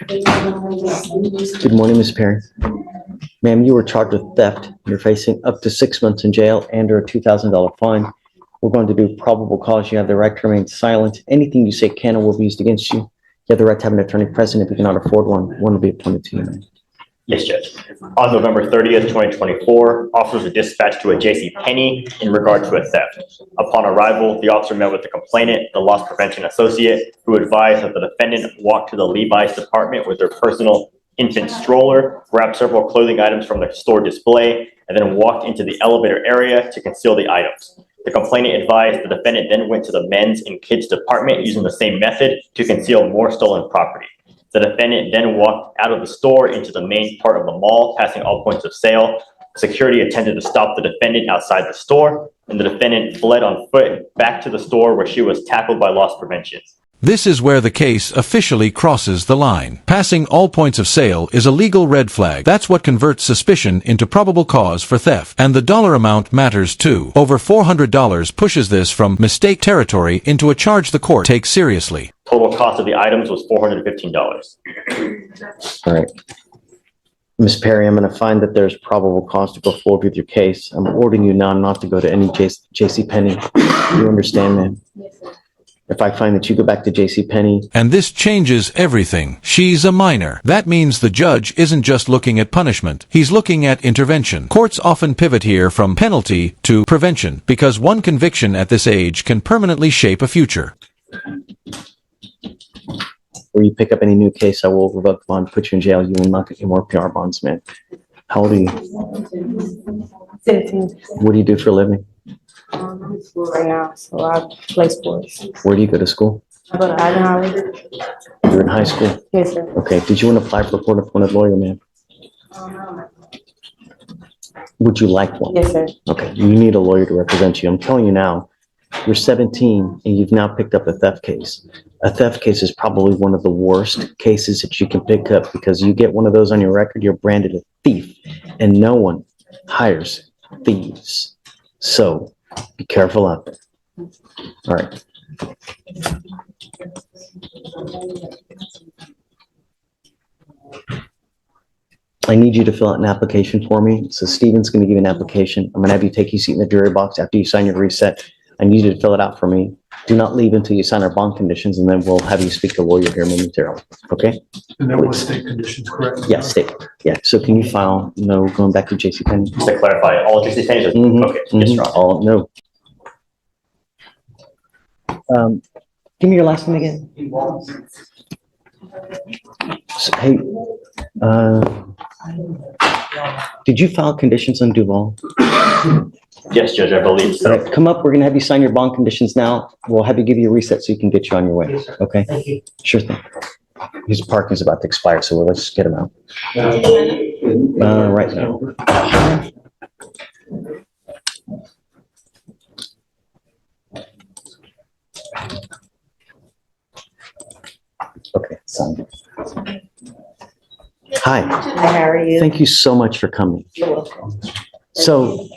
Good morning, Ms. Perry. Ma'am, you were charged with theft. You're facing up to 6 months in jail and or a $2,000 fine. We're going to do probable cause. You have the right to remain silent. Anything you say can or will be used against you. You have the right to have an attorney present. If you cannot afford one will be appointed to you, ma'am. Yes, Judge. On November 30th, 2024, officers were dispatched to a JCPenney in regard to a theft. Upon arrival, the officer met with the complainant, the loss prevention associate, who advised that the defendant walked to the Levi's department with their personal infant stroller, grabbed several clothing items from the store display, and then walked into the elevator area to conceal the items. The complainant advised the defendant then went to the men's and kids department using the same method to conceal more stolen property. The defendant then walked out of the store into the main part of the mall, passing all points of sale. Security attempted to stop the defendant outside the store, and the defendant fled on foot back to the store where she was tackled by loss prevention. This is where the case officially crosses the line. Passing all points of sale is a legal red flag. That's what converts suspicion into probable cause for theft. And the dollar amount matters too. Over $400 pushes this from mistake territory into a charge the court takes seriously. Total cost of the items was $415. All right. Ms. Perry, I'm going to find that there's probable cause to go forward with your case. I'm ordering you now not to go to any JCPenney. You understand, ma'am? Yes, sir. If I find that you go back to JCPenney. And this changes everything. She's a minor. That means the judge isn't just looking at punishment. He's looking at intervention. Courts often pivot here from penalty to prevention because one conviction at this age can permanently shape a future. Or you pick up any new case, I will revoke the bond, put you in jail. You will not get any more PR bonds, man. How old are you? 17. What do you do for a living? I'm in school right now, so I play sports. Where do you go to school? I go to Idaho. You're in high school? Yes, sir. Okay. Did you want to apply for a court-appointed lawyer, ma'am? Would you like one? Yes, sir. Okay. You need a lawyer to represent you. I'm telling you now, you're 17 and you've now picked up a theft case. A theft case is probably one of the worst cases that you can pick up because you get one of those on your record, you're branded a thief, and no one hires thieves. So be careful out there. All right. I need you to fill out an application for me. So Steven's going to give you an application. I'm going to have you take your seat in the jury box after you sign your reset. I need you to fill it out for me. Do not leave until you sign our bond conditions, and then we'll have you speak to a lawyer here momentarily. Okay? And that was state conditions, correct? Yeah, state. Yeah. So can you file no going back to JCPenney? Just to clarify, all JCPenney's? Okay, yes, Your Honor. All no. Give me your last name again. So, hey, did you file conditions on Duval? Yes, Judge, I believe so. All right, come up. We're gonna have you sign your bond conditions now. We'll have you give you a reset so you can get you on your way. Yes, sir. Okay? Thank you. Sure thing. His parking is about to expire, so let's just get him out. Right now. Okay, sign. Hi, Hi, how are you? thank you so much for coming. You're welcome. So,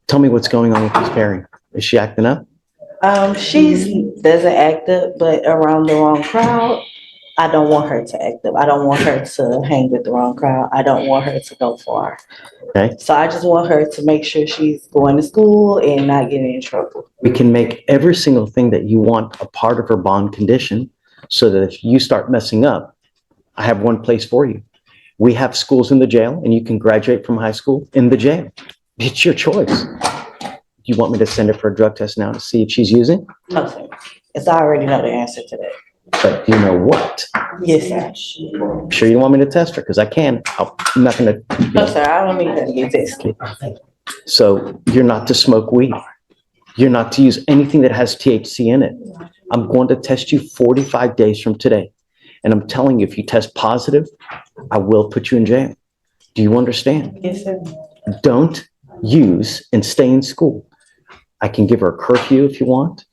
tell me what's going on with Miss Perry. Is she acting up? She doesn't act up, but around the wrong crowd. I don't want her to act up. I don't want her to hang with the wrong crowd. I don't want her to go far. Okay. So I just want her to make sure she's going to school and not getting in trouble. We can make every single thing that you want a part of her bond condition so that if you start messing up, I have one place for you. We have schools in the jail and you can graduate from high school in the jail. It's your choice. Do you want me to send her for a drug test now to see if she's using? No, sir. Because I already know the answer to that. But you know what? Yes, sir. Sure you don't want me to test her? Because I can. I'm not going to. No, sir. I don't need her to get tested. So you're not to smoke weed. You're not to use anything that has THC in it. I'm going to test you 45 days from today. And I'm telling you, if you test positive, I will put you in jail. Do you understand? Yes, sir. Don't use and stay in school. I can give her a curfew if you want.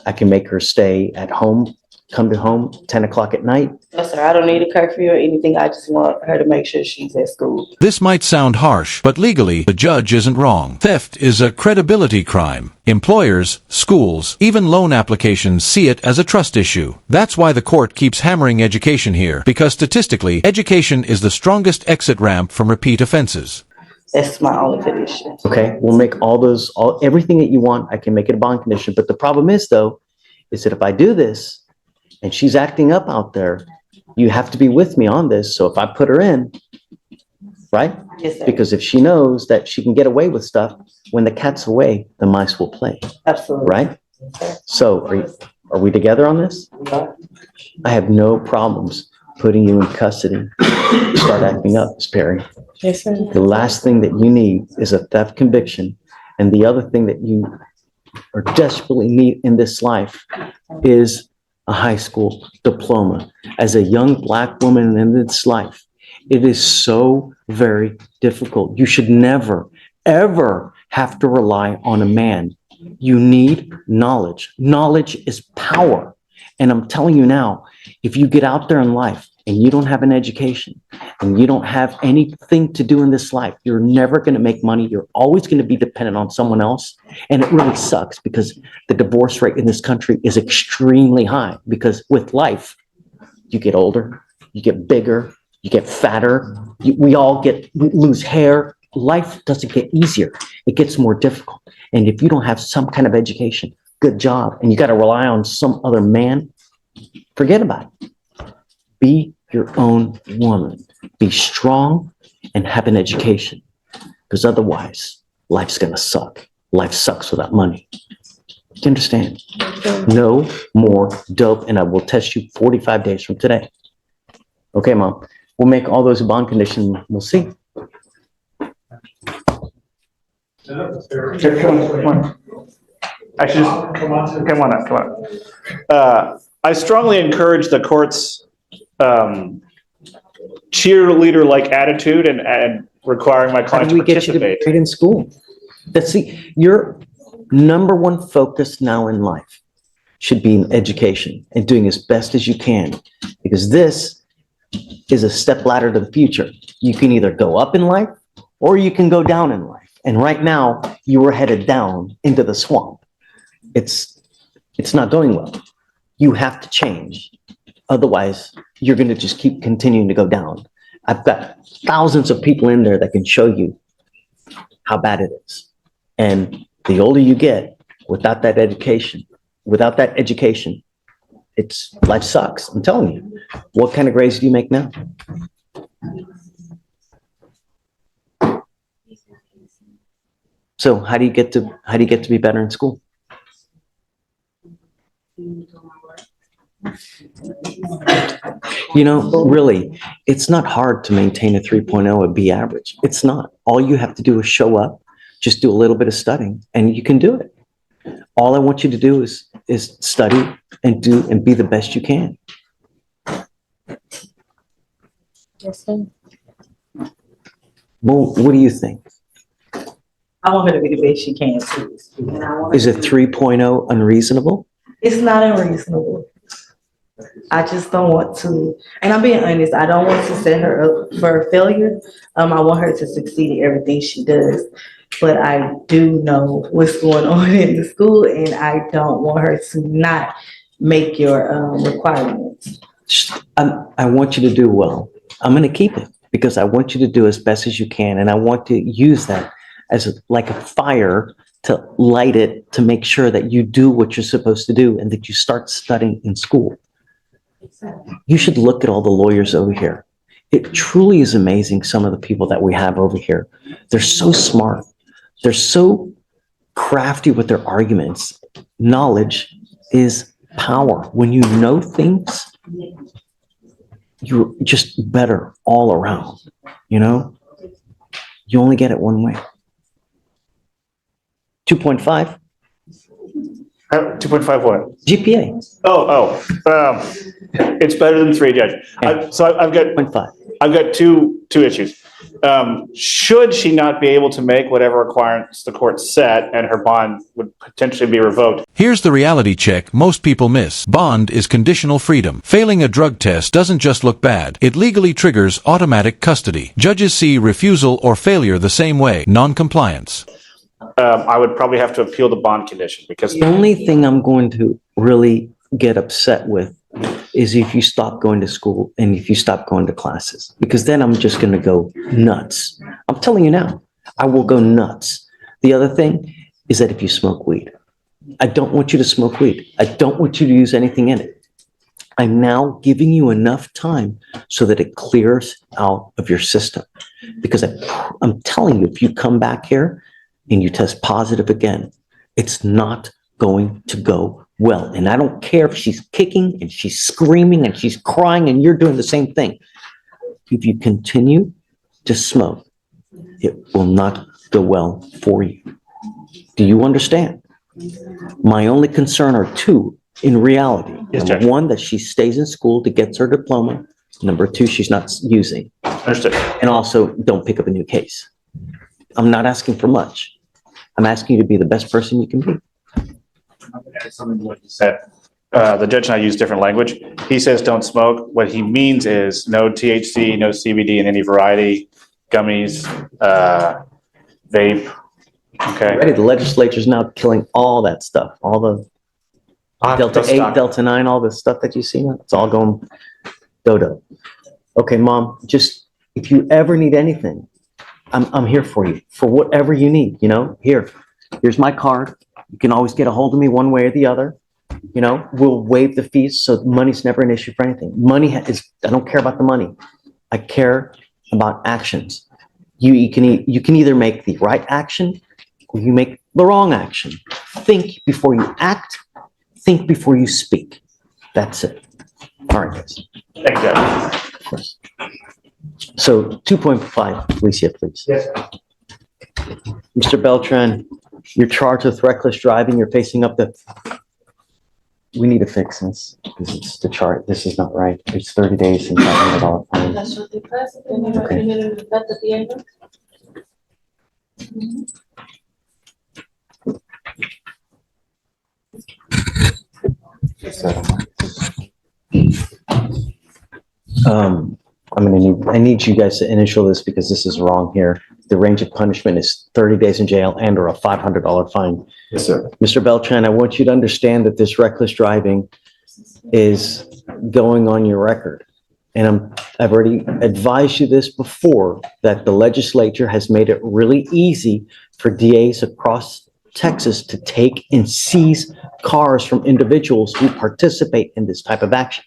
I can make her stay at home come to home 10 o'clock at night. No, sir, I don't need a curfew or anything. I just want her to make sure she's at school. This might sound harsh, but legally, the judge isn't wrong. Theft is a credibility crime. Employers, schools, even loan applications see it as a trust issue. That's why the court keeps hammering education here, because statistically, education is the strongest exit ramp from repeat offenses. That's my only condition. Okay, we'll make everything that you want. I can make it a bond condition. But the problem is, though, is that if I do this and she's acting up out there, you have to be with me on this. So if I put her in, right? Yes, sir. Because if she knows that she can get away with stuff, when the cat's away, the mice will play, Absolutely. right? Yes, sir. So are we together on this? We are. I have no problems putting you in custody. Start acting up, Ms. Perry. Yes, sir. The last thing that you need is a theft conviction. And the other thing that you are desperately need in this life is a high school diploma. As a young Black woman in this life, it is so very difficult. You should never, ever have to rely on a man. You need knowledge. Knowledge is power. And I'm telling you now, if you get out there in life and you don't have an education and you don't have anything to do in this life, you're never going to make money. You're always going to be dependent on someone else. And it really sucks because the divorce rate in this country is extremely high because with life, you get older, you get bigger, you get fatter. We lose hair. Life doesn't get easier. It gets more difficult. And if you don't have some kind of education, good job, and you got to rely on some other man, forget about it. Be your own woman. Be strong and have an education. Because otherwise, life's going to suck. Life sucks without money. Do you understand? No more dope, and I will test you 45 days from today. Okay, Mom. We'll make all those a bond condition. We'll see. Come on. Actually, come on. I strongly encourage the court's cheerleader-like attitude and requiring my How client do to we get you to be participate. great in school? Your number one focus now in life should be in education and doing as best as you can, because this is a step ladder to the future. You can either go up in life or you can go down in life. And right now you are headed down into the swamp. It's not going well. You have to change. Otherwise, you're going to just keep continuing to go down. I've got thousands of people in there that can show you how bad it is. And the older you get, without that education, life sucks. I'm telling you. What kind of grades do you make now? So how do you get to be better in school? You know, really, it's not hard to maintain a 3.0 at B average. It's not. All you have to do is show up, just do a little bit of studying, and you can do it. All I want you to do is study and be the best you can. Yes, sir. Well, what do you think? I want her to be the best she can too. And I want her Is a to be- 3.0 unreasonable? It's not unreasonable. I just don't want to, and I'm being honest, I don't want to set her up for failure. I want her to succeed in everything she does. But I do know what's going on in the school, and I don't want her to not make your requirements. I want you to do well. I'm going to keep it because I want you to do as best as you can. And I want to use that as like a fire to light it, to make sure that you do what you're supposed to do and that you start studying in school. You should look at all the lawyers over here. It truly is amazing, some of the people that we have over here. They're so smart. They're so crafty with their arguments. Knowledge is power. When you know things, you're just better all around, you know? You only get it one way. 2.5 2.5 what? GPA, It's better than 3, Judge. So I've got 0.5. two issues. should she not be able to make whatever requirements the court set and her bond would potentially be revoked? Here's the reality check most people miss. Bond is conditional freedom. Failing a drug test doesn't just look bad. It legally triggers automatic custody. Judges see refusal or failure the same way, non-compliance. I would probably have to appeal the bond condition because The only thing I'm going to really get upset with is if you stop going to school and if you stop going to classes, because then I'm just going to go nuts. I'm telling you now, I will go nuts. The other thing is that if you smoke weed, I don't want you to smoke weed. I don't want you to use anything in it. I'm now giving you enough time so that it clears out of your system. Because I'm telling you, if you come back here and you test positive again, it's not going to go well. And I don't care if she's kicking and she's screaming and she's crying and you're doing the same thing. If you continue to smoke, it will not go well for you. Do you understand? My only concern are two in reality. Yes, Number Judge. one, that she stays in school to get her diploma. Number two, she's not using. understood. And also, don't pick up a new case. I'm not asking for much. I'm asking you to be the best person you can be. I'm gonna add something to what you said. The judge and I use different language. He says don't smoke. What he means is no THC, no CBD in any variety, gummies, vape. Okay. Already, the legislature's now killing all that stuff, all the Delta 8, Delta 9, all the stuff that you see now. It's all going dodo. Okay, Mom, just if you ever need anything, I'm here for you, for whatever you need, you know? Here's my card. You can always get a hold of me one way or the other. You know, we'll waive the fees, so money's never an issue for anything. I don't care about the money. I care about actions. You can either make the right action or you make the wrong action. Think before you act, think before you speak. That's it. All right, guys. Thank you, Judge. So 2.5, Alicia, please. Yes. Mr. Beltran, you're charged with reckless driving. You're facing up to. We need to fix this because it's the chart. This is not right. It's 30 days and $500 fine. That's what they press, then you're Okay. going to vet at the end. I need you guys to initial this because this is wrong here. The range of punishment is 30 days in jail and or a $500 fine. Yes, sir. Mr. Beltran, I want you to understand that this reckless driving is going on your record. And I've already advised you this before, that the legislature has made it really easy for DAs across Texas to take and seize cars from individuals who participate in this type of action.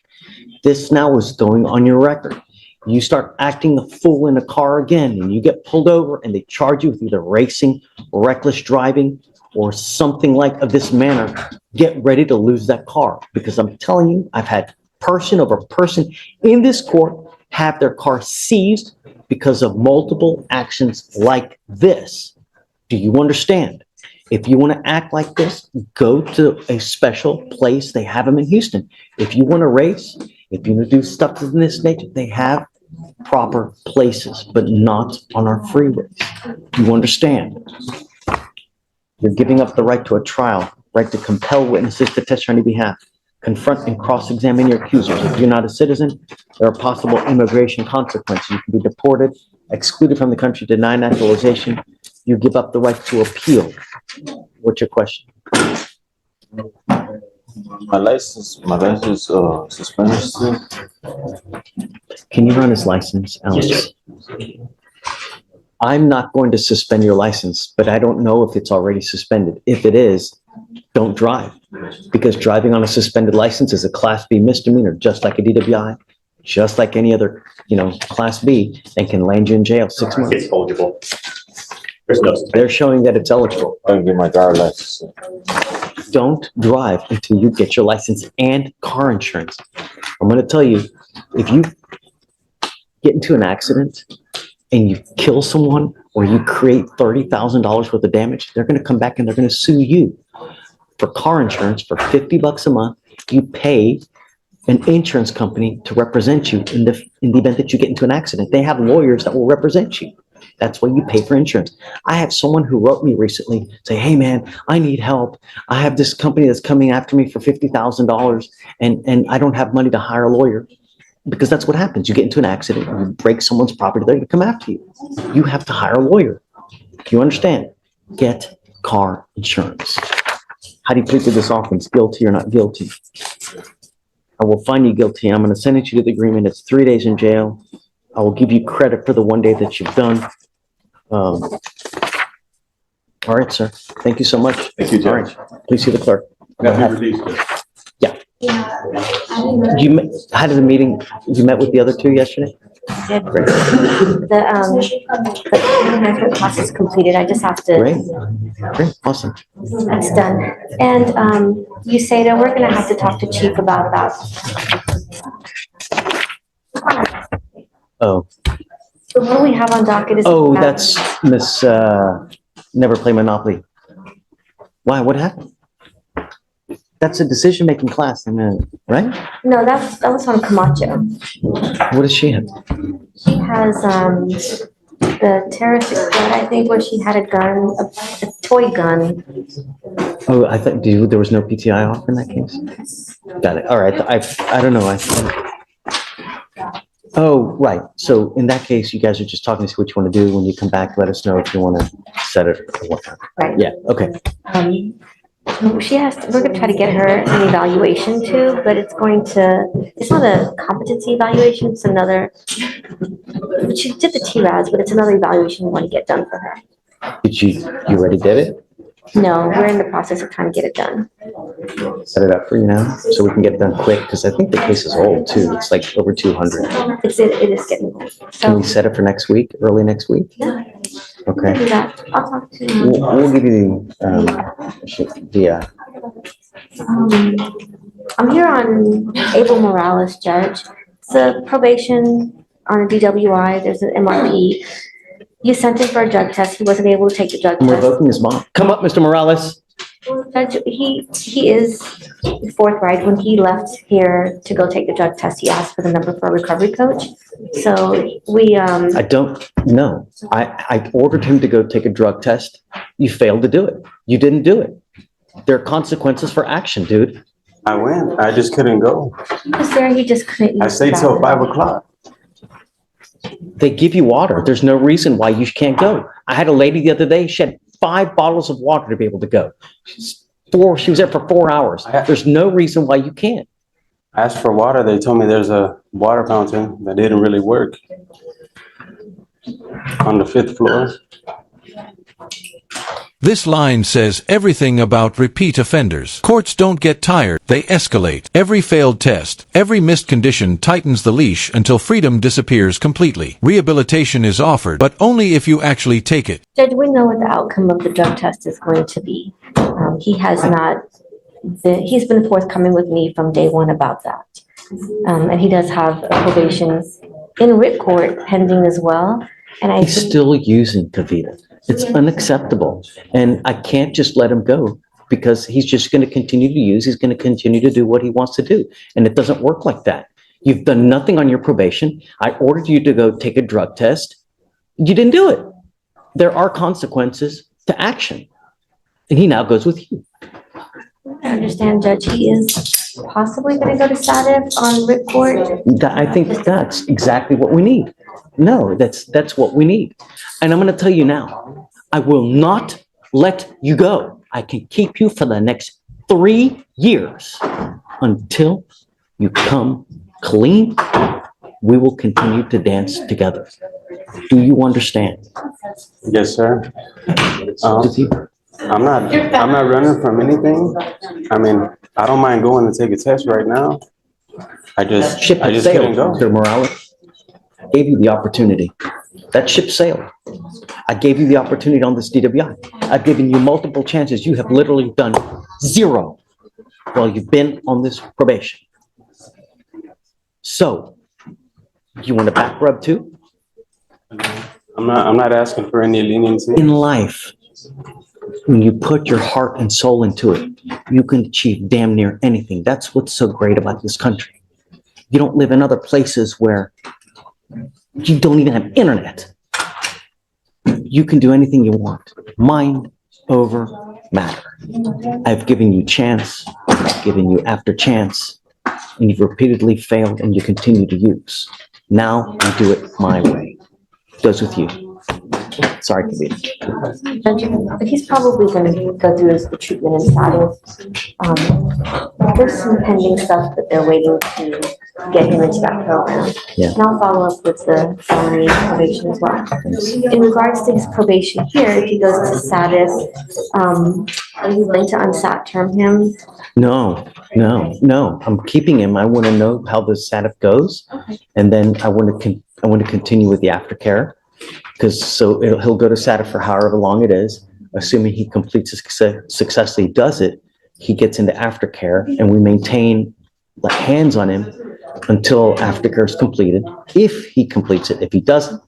This now is going on your record. You start acting a fool in a car again and you get pulled over and they charge you with either racing, reckless driving, or something like of this manner. Get ready to lose that car, because I'm telling you, I've had person over person in this court have their car seized because of multiple actions like this. Do you understand? If you want to act like this, go to a special place. They have them in Houston. If you want to race, if you want to do stuff of this nature, they have proper places, but not on our freeways. You understand? You're giving up the right to a trial, right to compel witnesses to testify on your behalf, confront and cross-examine your accusers. If you're not a citizen, there are possible immigration consequences. You can be deported, excluded from the country, denied naturalization. You give up the right to appeal. What's your question? My license suspended, sir. Can you run his license, Alice? I'm not going to suspend your license, but I don't know if it's already suspended. If it is, don't drive, because driving on a suspended license is a Class B misdemeanor, just like a DWI, just like any other, Class B, and can land you in jail 6 months. It's eligible. There's no. They're showing that it's eligible. I can get my driver's license, sir. Don't drive until you get your license and car insurance. I'm going to tell you, if you get into an accident and you kill someone or you create $30,000 worth of damage, they're going to come back and they're going to sue you for car insurance for $50 a month. You pay an insurance company to represent you in the event that you get into an accident. They have lawyers that will represent you. That's why you pay for insurance. I have someone who wrote me recently say, hey man, I need help. I have this company that's coming after me for $50,000 and I don't have money to hire a lawyer. Because that's what happens. You get into an accident, you break someone's property, they're gonna come after you. You have to hire a lawyer. You understand? Get car insurance. How do you plead to this offense? Guilty or not guilty? I will find you guilty. I'm gonna send it you to the agreement. It's 3 days in jail. I will give you credit for the 1 day that you've done. All right, sir. Thank you so much. Thank you, All Judge. right. Please see the clerk. Now be released. How did the meeting, you met with the other two yesterday? Great. The enhancement process completed. I just have to, Great. Great. Awesome. that's done. And, you say that we're gonna have to talk to Chief about that. Oh, So what do we have on docket is. oh, that's Miss, Never Play Monopoly. Why? What happened? That's a decision-making class, right? No, that was on Camacho. What does she have? She has, the terroristic threat, I think, where she had a gun, a toy gun. Oh, I thought, there was no PTI off in that case? Got it. All right. I don't know. Oh, right. So in that case, you guys are just talking to see what you want to do. When you come back, let us know if you want to set it or whatnot. Right. Yeah, okay. We're gonna try to get her an evaluation too, but it's not a competency evaluation, it's another, she did the TRAS, but it's another evaluation we want to get done for her. You already did it? No, we're in the process of trying to get it done. Set it up for you now so we can get it done quick because I think the case is old too. It's like over 200. It is getting old. Can So, we set it for next week, early next week? yeah, we'll Okay. do that. I'll talk to, We'll give you I'm here on Abel Morales, Judge. It's a probation on a DWI, there's an MRP. You sent him for a drug test, he wasn't able to take the drug I'm test. revoking his bond. Come up, Mr. Morales. Judge, he is forthright. When he left here to go take the drug test, he asked for the number for a recovery coach. So we, I don't know. I ordered him to go take a drug test. You failed to do it. You didn't do it. There are consequences for action, dude. I went, I just couldn't go. he was there, he just couldn't. I use stayed the till bathroom. 5 o'clock. They give you water. There's no reason why you can't go. I had a lady the other day, she had 5 bottles of water to be able to go. She was there for 4 hours. There's no reason why you can't. I asked for water, they told me there's a water fountain that didn't really work on the 5th floor. This line says everything about repeat offenders. Courts don't get tired, they escalate. Every failed test, every missed condition tightens the leash until freedom disappears completely. Rehabilitation is offered, but only if you actually take it. Judge, we know what the outcome of the drug test is going to be. He's been forthcoming with me from day one about that. And he does have a probation in writ court pending as well. And I He's think, still using Kavita. It's unacceptable. And I can't just let him go because he's just going to continue to use. He's going to continue to do what he wants to do. And it doesn't work like that. You've done nothing on your probation. I ordered you to go take a drug test. You didn't do it. There are consequences to action. And he now goes with you. I understand, Judge, he is possibly going to go to SADF on writ court. I think that's exactly what we need. No, that's what we need. And I'm going to tell you now, I will not let you go. I can keep you for the next 3 years until you come clean. We will continue to dance together. Do you understand? Yes, sir. I'm not running from anything. I mean, I don't mind going to take a test right now. I just Ship has couldn't sailed, go. Mr. Morales. I gave you the opportunity. That ship sailed. I gave you the opportunity on this DWI. I've given you multiple chances. You have literally done 0 while you've been on this probation. So, you want a back rub too? I'm not asking for any leniency. In life, when you put your heart and soul into it, you can achieve damn near anything. That's what's so great about this country. You don't live in other places where you don't even have internet. You can do anything you want. Mind over matter. I've given you chance, I've given you after chance, and you've repeatedly failed and you continue to use. Now I do it my way. Goes with you. Sorry, Kavita. But he's probably gonna go through the treatment inside of, there's some pending stuff that they're waiting to get him into that program. Yeah. And I'll follow up with the summary probation as well. In regards to his probation here, if he goes to status, are you going to unsat term him? No. I'm keeping him. I want to know how the SATF goes. Okay. And then I want to continue with the aftercare. Because he'll go to SATA for however long it is, assuming he completes it successfully does it, he gets into aftercare and we maintain hands on him until aftercare is completed. If he completes it, if he doesn't,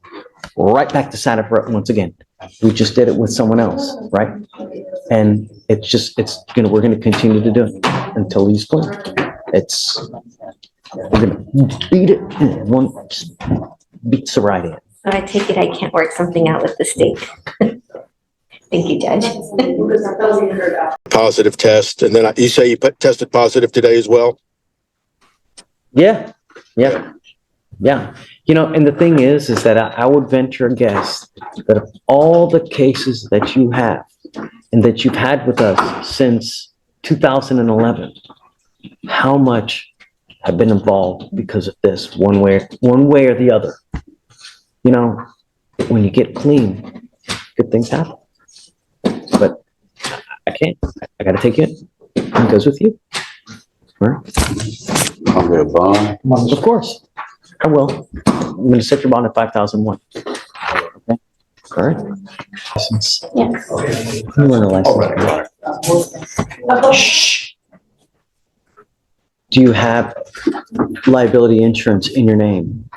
right back to SATA for once again. We just did it with someone else, right? And we're going to continue to do it until he's clean. We're going to beat it. Just beats the right in. But I take it I can't work something out with the state. Thank you, Judge. Positive test, and then you say you tested positive today as well? Yeah. And the thing is that I would venture a guess that of all the cases that you have and that you've had with us since 2011, how much have been involved because of this one way or the other? When you get clean, good things happen. But I can't. I got to take it. It goes with you. Right? I'll get a bond. Of course. I will. I'm going to set your bond at 5,001. Okay. All right. License. Yes. You want a license? Shh. Do you have liability insurance in your name?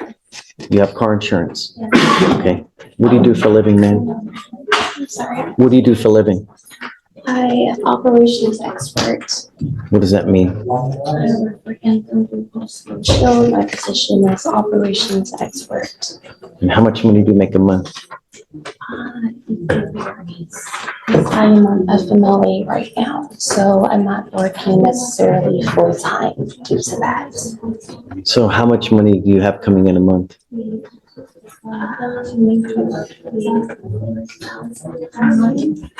You have car insurance? Okay. What do you do for a living, man? I'm sorry. What do you do for a living? I operations expert. What does that mean? I work for Anthem Blue Cross Blue Shield. My position is operations expert. And how much money do you make a month? It varies. I am on FMLA right now, so I'm not working necessarily full time due to that. So how much money do you have coming in a month?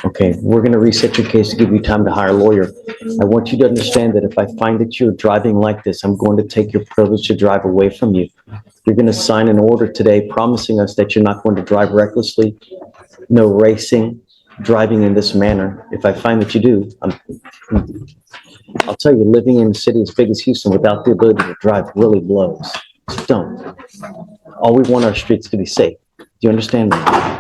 Okay, we're going to reset your case to give you time to hire a lawyer. I want you to understand that if I find that you're driving like this, I'm going to take your privilege to drive away from you. You're going to sign an order today promising us that you're not going to drive recklessly, no racing, driving in this manner. If I find that you do, I'll tell you, living in a city as big as Houston without the ability to drive really blows. So don't. All we want our streets to be safe. Do you understand me?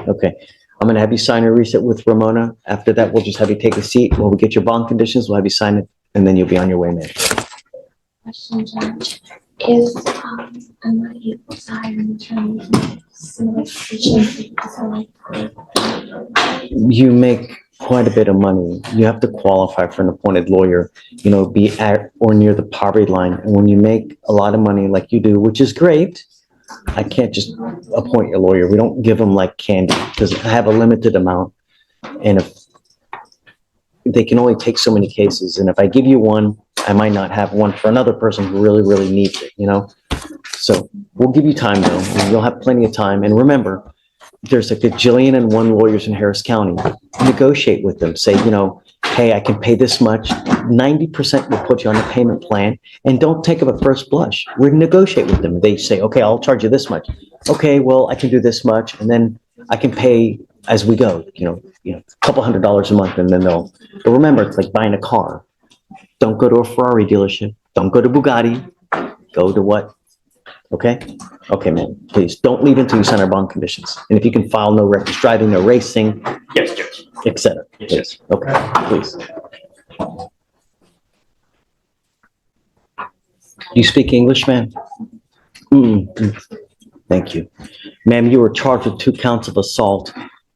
Okay. I'm going to have you sign a reset with Ramona. After that, we'll just have you take a seat. While we get your bond conditions, we'll have you sign it, and then you'll be on your way, man. Question, Judge. If I'm not able to hire an attorney, similar position, You make quite a bit of money. You have to qualify for an appointed lawyer, be at or near the poverty line. And when you make a lot of money like you do, which is great, I can't just appoint your lawyer. We don't give them like candy because I have a limited amount. And if they can only take so many cases, and if I give you one, I might not have one for another person who really, really needs it, So we'll give you time though, and you'll have plenty of time. And remember, there's like a gajillion and one lawyers in Harris County. Negotiate with them. Say, hey, I can pay this much. 90% will put you on a payment plan, and don't take up a first blush. We negotiate with them. They say, okay, I'll charge you this much. Okay, well, I can do this much, and then I can pay as we go. A couple $100s a month, and then they'll. But remember, it's like buying a car. Don't go to a Ferrari dealership. Don't go to Bugatti. Go to what? Okay? Okay, man. Please don't leave until you sign our bond conditions. And if you can file no reckless driving, no racing, Yes, Judge. etc. Yes. Okay, please. You speak English, ma'am? Thank you. Ma'am, you were charged with 2 counts of assault.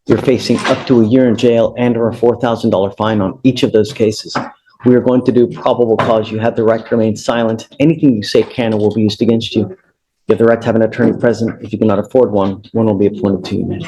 You're facing up to a year in jail and or a $4,000 fine on each of those cases. We are going to do probable cause. You have the right to remain silent. Anything you say can or will be used against you. You have the right to have an attorney present. If you cannot afford one, one will be appointed to you.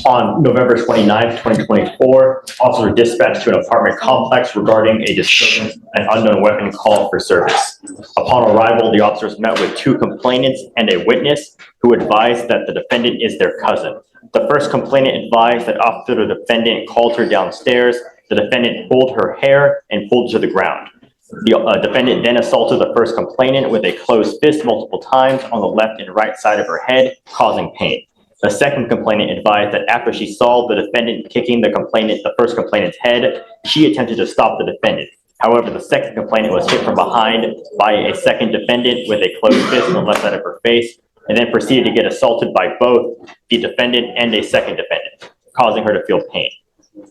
On November 29th, 2024, officers were dispatched to an apartment complex regarding a disturbance, an unknown weapon call for service. Upon arrival, the officers met with two complainants and a witness who advised that the defendant is their cousin. The first complainant advised that after the defendant called her downstairs, the defendant pulled her hair and pulled her to the ground. The defendant then assaulted the first complainant with a closed fist multiple times on the left and right side of her head, causing pain. The second complainant advised that after she saw the defendant kicking the first complainant's head, she attempted to stop the defendant. However, the second complainant was hit from behind by a second defendant with a closed fist on the left side of her face, and then proceeded to get assaulted by both the defendant and a second defendant, causing her to feel pain.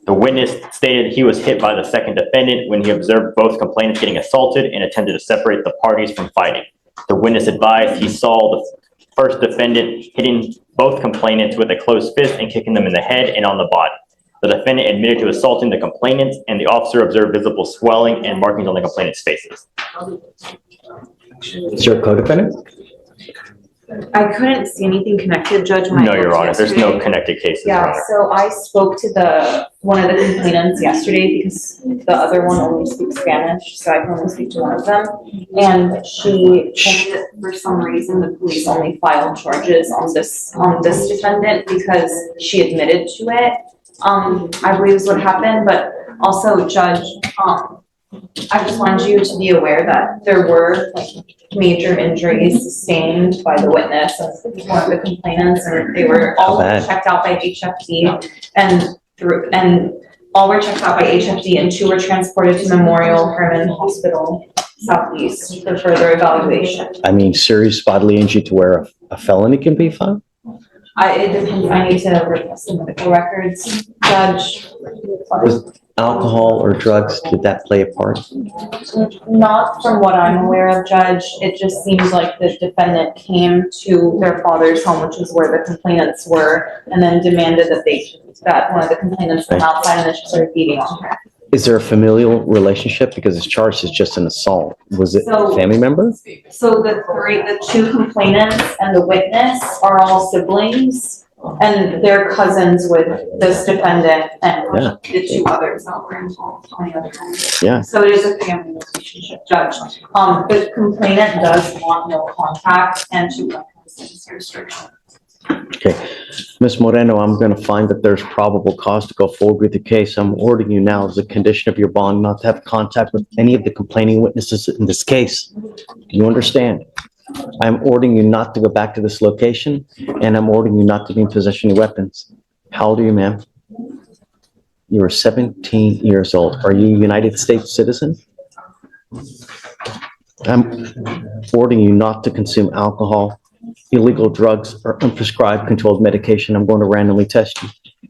The witness stated he was hit by the second defendant when he observed both complainants getting assaulted and attempted to separate the parties from fighting. The witness advised he saw the first defendant hitting both complainants with a closed fist and kicking them in the head and on the body. The defendant admitted to assaulting the complainants, and the officer observed visible swelling and markings on the complainants' faces. Is there a co-defendant? I couldn't see anything connected, Judge. when I No, Your looked Honor, there's no yesterday. connected cases, Your Yeah, Honor. so I spoke to one of the complainants yesterday because the other one only speaks Spanish, so I can only speak to one of them. And she told me that for some reason, the police only filed charges on this defendant because she admitted to it. I believe is what happened, but also, Judge, I just wanted you to be aware that there were like major injuries sustained by the witness and one of the complainants, and they were all bad? checked out by HFD and all were checked out by HFD, and two were transported to Memorial Hermann Hospital Southeast for further evaluation. I mean, serious bodily injury to where a felony can be filed? It depends, I need to request the medical records, Judge. Was alcohol or drugs, did that play a part? Not from what I'm aware of, Judge. It just seems like the defendant came to their father's home, which is where the complainants were, and then demanded that one of the complainants come outside, and then she started beating on her. Is there a familial relationship? Because it's charged as just an assault. Was it a So- family member? So the two complainants and the witness are all siblings, and they're cousins with this defendant and Yeah. the two others that were involved on the other end. Yeah. So it is a family relationship, Judge. The complainant does want no contact and to license restriction. Okay. Ms. Moreno, I'm going to find that there's probable cause to go forward with the case. I'm ordering you now as a condition of your bond not to have contact with any of the complaining witnesses in this case. Do you understand? I'm ordering you not to go back to this location, and I'm ordering you not to be in possession of weapons. How old are you, ma'am? You are 17 years old. Are you a United States citizen? I'm ordering you not to consume alcohol, illegal drugs, or unprescribed controlled medication. I'm going to randomly test you.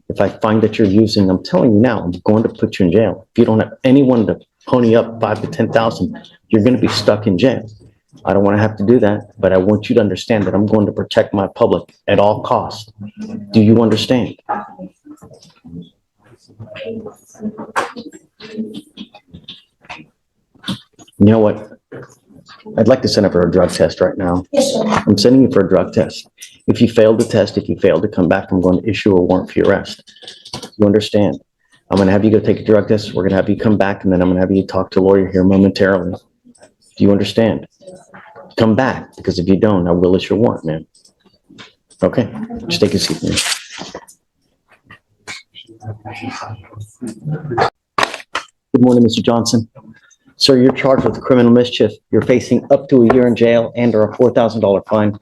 If I find that you're using, I'm telling you now, I'm going to put you in jail. If you don't have anyone to pony up 5 to 10,000, you're going to be stuck in jail. I don't want to have to do that, but I want you to understand that I'm going to protect my public at all costs. Do you understand? You know what? I'd like to send her for a drug test right now. Yes, sir. I'm sending you for a drug test. If you fail the test, if you fail to come back, I'm going to issue a warrant for your arrest. You understand? I'm going to have you go take a drug test. We're going to have you come back, and then I'm going to have you talk to a lawyer here momentarily. Do you understand? Come back, because if you don't, I will issue a warrant, man. Okay, just take a seat, man. Good morning, Mr. Johnson. Sir, you're charged with criminal mischief. You're facing up to a year in jail and or a $4,000 fine.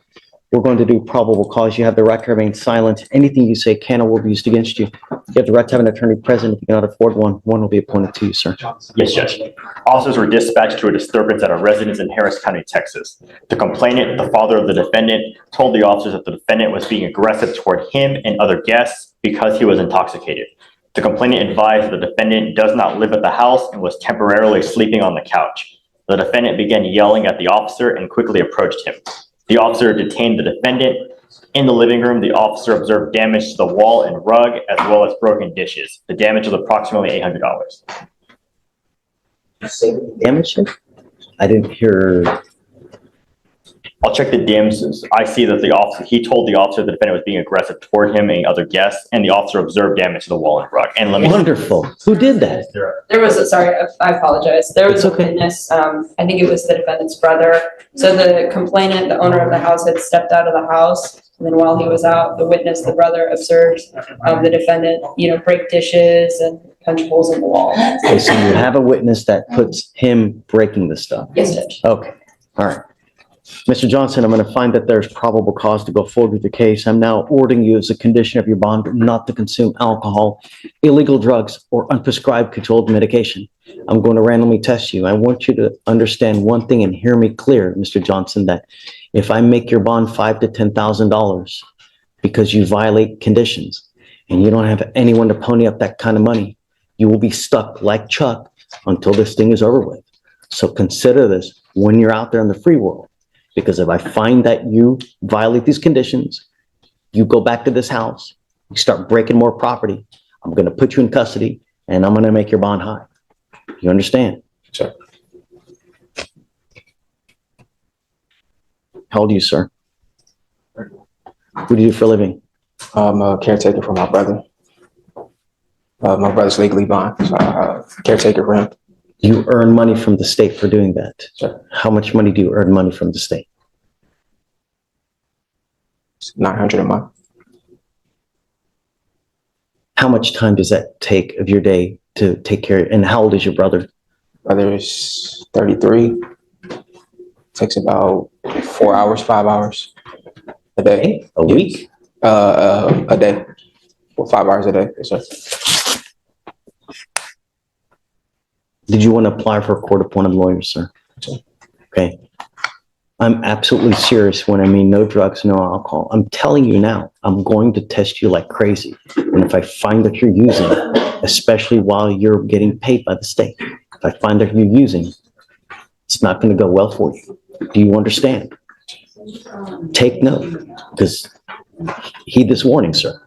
We're going to do probable cause. You have the right to remain silent. Anything you say can or will be used against you. You have the right to have an attorney present. If you cannot afford one, one will be appointed to you, sir. Yes, Judge. Officers were dispatched to a disturbance at a residence in Harris County, Texas. The complainant, the father of the defendant, told the officers that the defendant was being aggressive toward him and other guests because he was intoxicated. The complainant advised the defendant does not live at the house and was temporarily sleeping on the couch. The defendant began yelling at the officer and quickly approached him. The officer detained the defendant. In the living room, the officer observed damage to the wall and rug as well as broken dishes. The damage was approximately $800. Damage it? I didn't hear. I'll check the damages. I see that he told the officer the defendant was being aggressive toward him and other guests, and the officer observed damage to the wall and rug. And let me. Wonderful. Who did that? There was I apologize. There was It's a okay. witness, I think it was the defendant's brother. So the complainant, the owner of the house, had stepped out of the house. And then while he was out, the witness, the brother, observed the defendant, break dishes and punch holes in the wall. Okay, so you have a witness that puts him breaking the stuff. Yes, Judge. Okay, all right. Mr. Johnson, I'm going to find that there's probable cause to go forward with the case. I'm now ordering you as a condition of your bond not to consume alcohol, illegal drugs, or unprescribed controlled medication. I'm going to randomly test you. I want you to understand one thing and hear me clear, Mr. Johnson, that if I make your bond $5,000 to $10,000 because you violate conditions and you don't have anyone to pony up that kind of money, you will be stuck like Chuck until this thing is over with. So consider this when you're out there in the free world. Because if I find that you violate these conditions, you go back to this house, you start breaking more property, I'm going to put you in custody and I'm going to make your bond high. You understand? Sure. How old are you, sir? What do you do for a living? I'm a caretaker for my brother. My brother's legally blind, so caretaker for him. You earn money from the state for doing that. Sure. How much money do you earn money from the state? It's $900 a month. How much time does that take of your day to take care of? And how old is your brother? Brother is 33. Takes about 4 hours, 5 hours a day. A week? A day. Well, 5 hours a day. Yes, sir. Did you want to apply for a court-appointed lawyer, sir? Okay. I'm absolutely serious when I mean no drugs, no alcohol. I'm telling you now, I'm going to test you like crazy. And if I find that you're using, especially while you're getting paid by the state, if I find that you're using, it's not going to go well for you. Do you understand? Take note, because heed this warning, sir.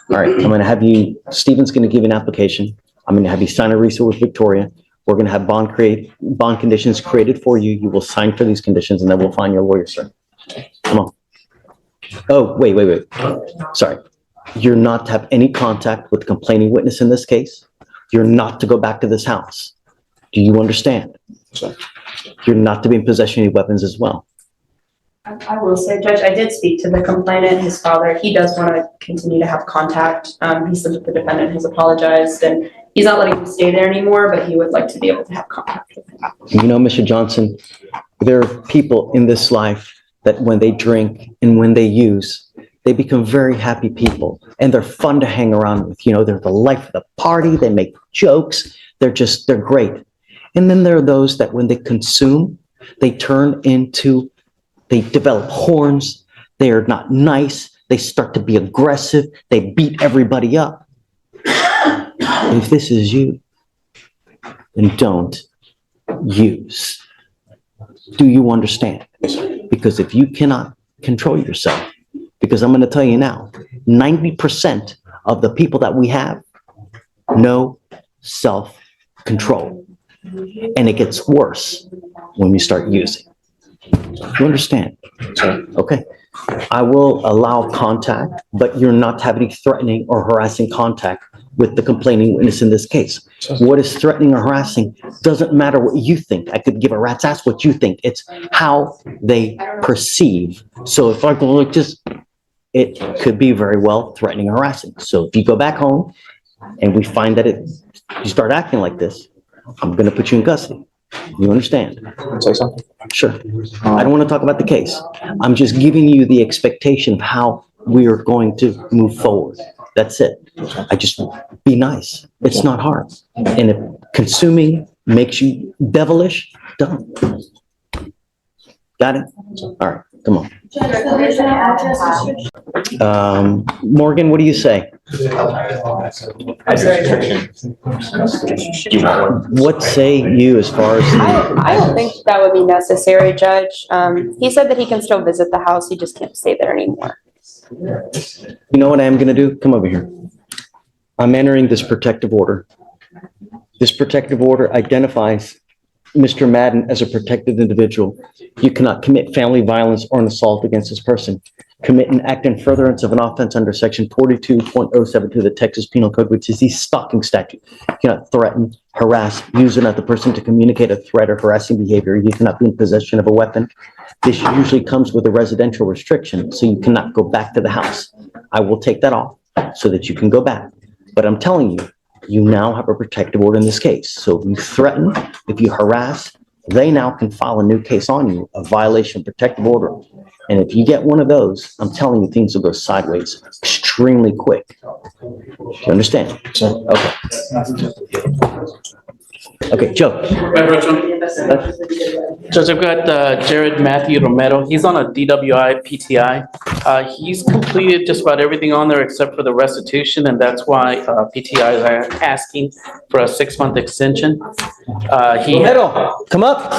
All right, I'm going to have you, Stephen's going to give you an application. I'm going to have you sign a receipt with Victoria. We're going to have bond conditions created for you. You will sign for these conditions and then we'll find your lawyer, sir. Come on. Oh, wait. Sorry. You're not to have any contact with the complaining witness in this case. You're not to go back to this house. Do you understand? Sure. You're not to be in possession of any weapons as well. I will say, Judge, I did speak to the complainant, his father. He does want to continue to have contact. He said that the defendant has apologized and he's not letting him stay there anymore, but he would like to be able to have contact with him. You know, Mr. Johnson, there are people in this life that when they drink and when they use, they become very happy people and they're fun to hang around with. You know, they're the life of the party. They make jokes. They're great. And then there are those that when they consume, they develop horns. They are not nice. They start to be aggressive. They beat everybody up. If this is you, then don't use. Do you understand? Because if you cannot control yourself, because I'm going to tell you now, 90% of the people that we have, no self-control. And it gets worse when you start using. You understand? Okay. I will allow contact, but you're not to have any threatening or harassing contact with the complaining witness in this case. What is threatening or harassing doesn't matter what you think. I could give a rat's ass what you think. It's how they perceive. So if I go like this, it could be very well threatening or harassing. So if you go back home and we find that you start acting like this, I'm going to put you in custody. You understand? Say something? Sure. I don't want to talk about the case. I'm just giving you the expectation of how we are going to move forward. That's it. I just be nice. It's not hard. And if consuming makes you devilish, done. Got it? All right. Come on. Morgan, what do you say? What say you as far as? I don't think that would be necessary, Judge. He said that he can still visit the house. He just can't stay there anymore. You know what I am going to do? Come over here. I'm entering this protective order. This protective order identifies Mr. Madden as a protected individual. You cannot commit family violence or an assault against this person. Commit an act in furtherance of an offense under section 42.072 of the Texas Penal Code, which is the stalking statute. You cannot threaten, harass, use another person to communicate a threat or harassing behavior. You cannot be in possession of a weapon. This usually comes with a residential restriction, so you cannot go back to the house. I will take that off so that you can go back. But I'm telling you, you now have a protective order in this case. So if you threaten, if you harass, they now can file a new case on you, a violation of protective order. And if you get one of those, I'm telling you, things will go sideways extremely quick. Do you understand? Okay. Okay, Joe. Judge, I've got Jared Matthew Romero. He's on a DWI PTI. He's completed just about everything on there except for the restitution, and that's why PTI is asking for a 6-month extension. Romero, come up.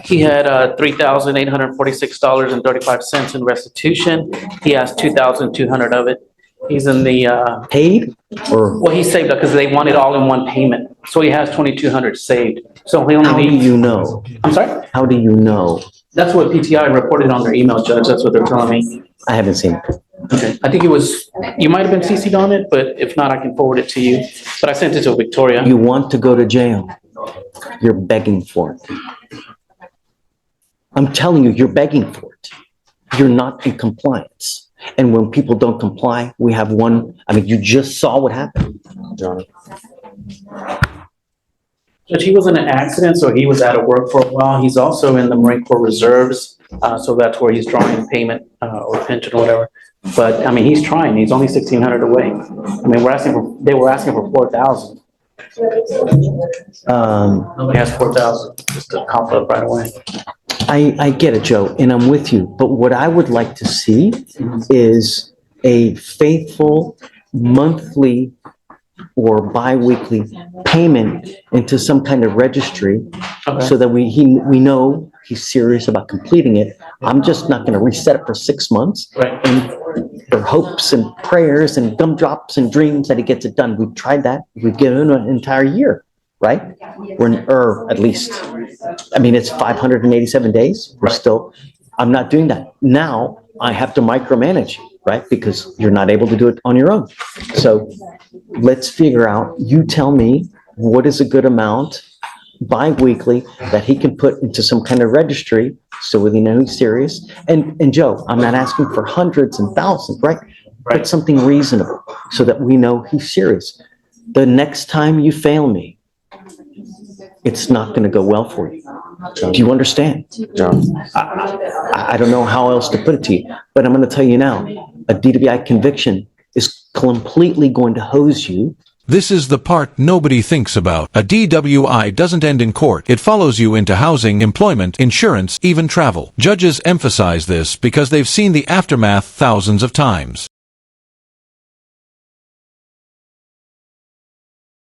He had $3,846.35 in restitution. He has $2,200 of it. He's in the Paid or? well, he saved it because they want it all in one payment. So he has $2,200 saved. So he only How do needs. you know? I'm sorry? How do you know? That's what PTI reported on their email, Judge. That's what they're telling me. I haven't seen it. Okay. I think it was, you might have been CC'd on it, but if not, I can forward it to you. But I sent it to Victoria. You want to go to jail. You're begging for it. I'm telling you, you're begging for it. You're not in compliance. And when people don't comply, we have one, I mean, you just saw what happened. John. Judge, he was in an accident, so he was out of work for a while. He's also in the Marine Corps Reserves. So that's where he's drawing payment or pension or whatever. But I mean, he's trying. He's only $1,600 away. I mean, they were asking for $4,000. Nobody has $4,000 just to cough up right away. I get it, Joe, and I'm with you. But what I would like to see is a faithful monthly or bi-weekly payment into some kind of registry so that we know he's serious about completing it. I'm just not going to reset it for 6 months and for hopes and prayers and gumdrops and dreams that he gets it done. We've tried that. We've given him an entire year, right? Or at least, I mean, it's 587 days. We're still, I'm not doing that. Now I have to micromanage you, right? Because you're not able to do it on your own. So let's figure out, you tell me what is a good amount bi-weekly that he can put into some kind of registry so we know he's serious. And Joe, I'm not asking for hundreds and thousands, right? But something reasonable so that we know he's serious. The next time you fail me, it's not going to go well for you. Do you understand? John. I don't know how else to put it to you, but I'm going to tell you now, a DWI conviction is completely going to hose you. This is the part nobody thinks about. A DWI doesn't end in court. It follows you into housing, employment, insurance, even travel. Judges emphasize this because they've seen the aftermath thousands of times.